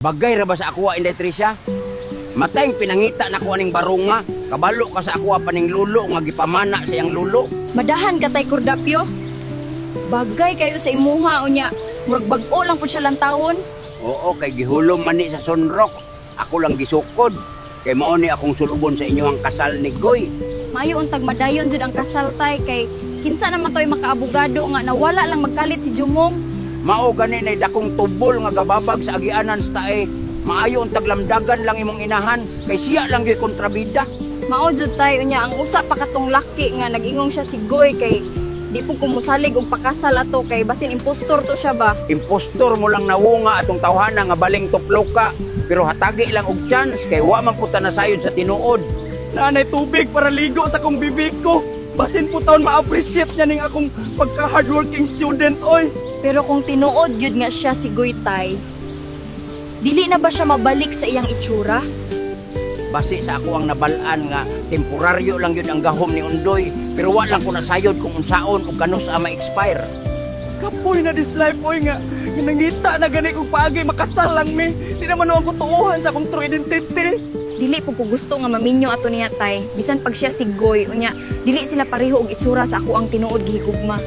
Bagay ra ba sa ako inday Tricia? Matay pinangita na ko aning barunga, kabalo ka sa ako paning lulo nga gipamana sa iyang lulo. Madahan ka tay Kordapyo. Bagay kayo sa imuha unya. Murag bag-o lang pud siya lantawon. Oo, kay gihulom man ni sa sunrock. Ako lang gisukod. Kay mao ni akong sulubon sa inyo ang kasal ni Goy. Mayo untag madayon jud ang kasal tay kay kinsa naman toy makaabogado nga nawala lang magkalit si Jumong. Mao gani nay dakong tubol nga gababag sa agianan sa tae. Maayo untag lamdagan lang imong inahan kay siya lang gyud kontrabida. Mao jud tay unya ang usa pa katong laki nga nag-ingong siya si Goy kay di po kumusalig og pakasal ato kay basin impostor to siya ba. Impostor mo lang nawunga atong tawhana nga baling tuploka. Pero hatagi lang og chance kay wa man puta na sayod sa tinuod. Nanay tubig para ligo sa kong bibig ko. Basin po taon ma-appreciate niya ning akong pagka-hardworking student, oy. Pero kung tinuod yun nga siya si Goy tay, dili na ba siya mabalik sa iyang itsura? Base sa ako ang nabalaan nga temporaryo lang yun ang gahom ni Undoy. Pero wa lang ko nasayod kung unsaon o kanus ma-expire. Kapoy na this life, oy nga. Nangita na gani kong paagay makasal lang mi. Di naman ako tuuhan sa akong true identity. Dili po ko gusto nga maminyo ato niya tay, bisan pag siya si Goy, unya dili sila pareho og itsura sa ako ang tinuod gihigugma.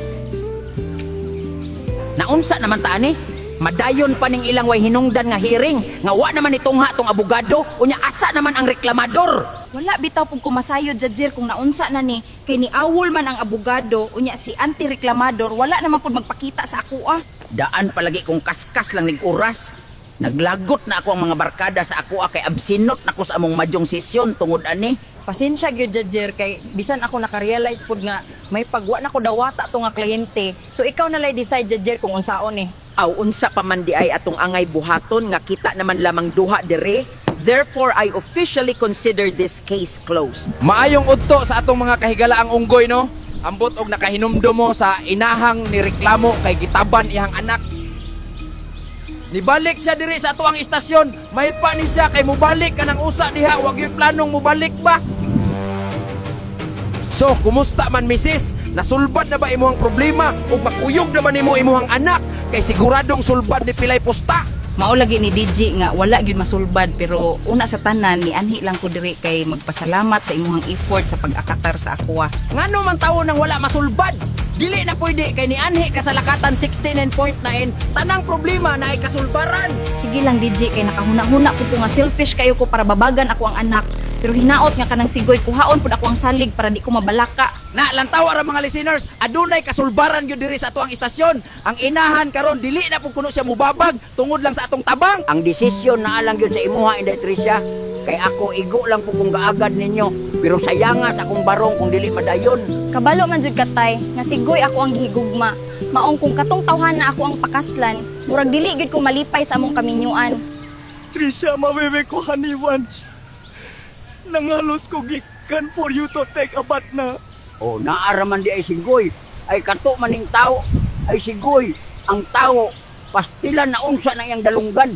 Naunsa naman ta ani? Madayon pa ning ilang way hinungdan nga hearing nga wa naman itungha tong abogado unya asa naman ang reklamador. Wala bitaw pug kumasayod judger kung naunsa na ni kay ni awol man ang abogado unya si anti-reklamador wala naman pud magpakita sa ako ah. Daan palagi kong kaskas lang ning oras. Naglagot na ako ang mga barkada sa ako kay absinot na ko sa among madyong sesyon tungod ani. Pasensya gyud judger kay bisan ako naka-realize pud nga may pagwa na ko dawata to nga kliyente. So ikaw na lay decide judger kung unsaon eh. Aw unsa pa man di ay atong angay buhaton nga kita naman lamang duha dire. Therefore I officially consider this case closed. Maayong udto sa atong mga kahigalaang unggoy no. Ambot og nakahinumdum mo sa inahang ni reklamo kay gitaban iyang anak. Nibalik siya diri sa atuang istasyon. May pa ni siya kay mubalik ka ng usa diha, wag yung planong mubalik ba? So, kumusta man misis? Nasulbad na ba imuhang problema ug makuyog naman nimo imuhang anak kay siguradong sulbad ni pilay pusta? Mao lagi ni DJ nga wala gyud masulbad pero una sa tanan ni anhi lang ko diri kay magpasalamat sa imuhang effort sa pag-akatar sa akwa. Ngano man tawo nang wala masulbad? Dili na pwede kay ni anhi kasalakatan 69.9 tanang problema na ay kasulbaran. Sige lang DJ kay nakahuna-huna ko nga selfish kayo ko para babagan ako ang anak. Pero hinaot nga kanang sigoy kuhaon pud ako ang salig para di ko mabalaka. Na lantaw ra mga listeners, adunay kasulbaran gyud diri sa atuang istasyon. Ang inahan karon dili na pud kuno siya mubabag tungod lang sa atong tabang. Ang desisyon na alang gyud sa imuha Inday Tricia. Kay ako igo lang po kung gaagad ninyo. Pero sayanga sa akong barong kung dili madayon. Kabalo man jud katay nga si Goy ako ang gihigugma. Maong kung katong tawhana ako ang pakaslan, murag dili gyud ko malipay sa among kaminyuan. Trisha, mawiwi ko honey once. Nangalos ko gikan for you to take a bath na. O naaraman di ay sigoy. Ay kato maning tao. Ay sigoy. Ang tao pastilan na unsa na iyang dalunggan.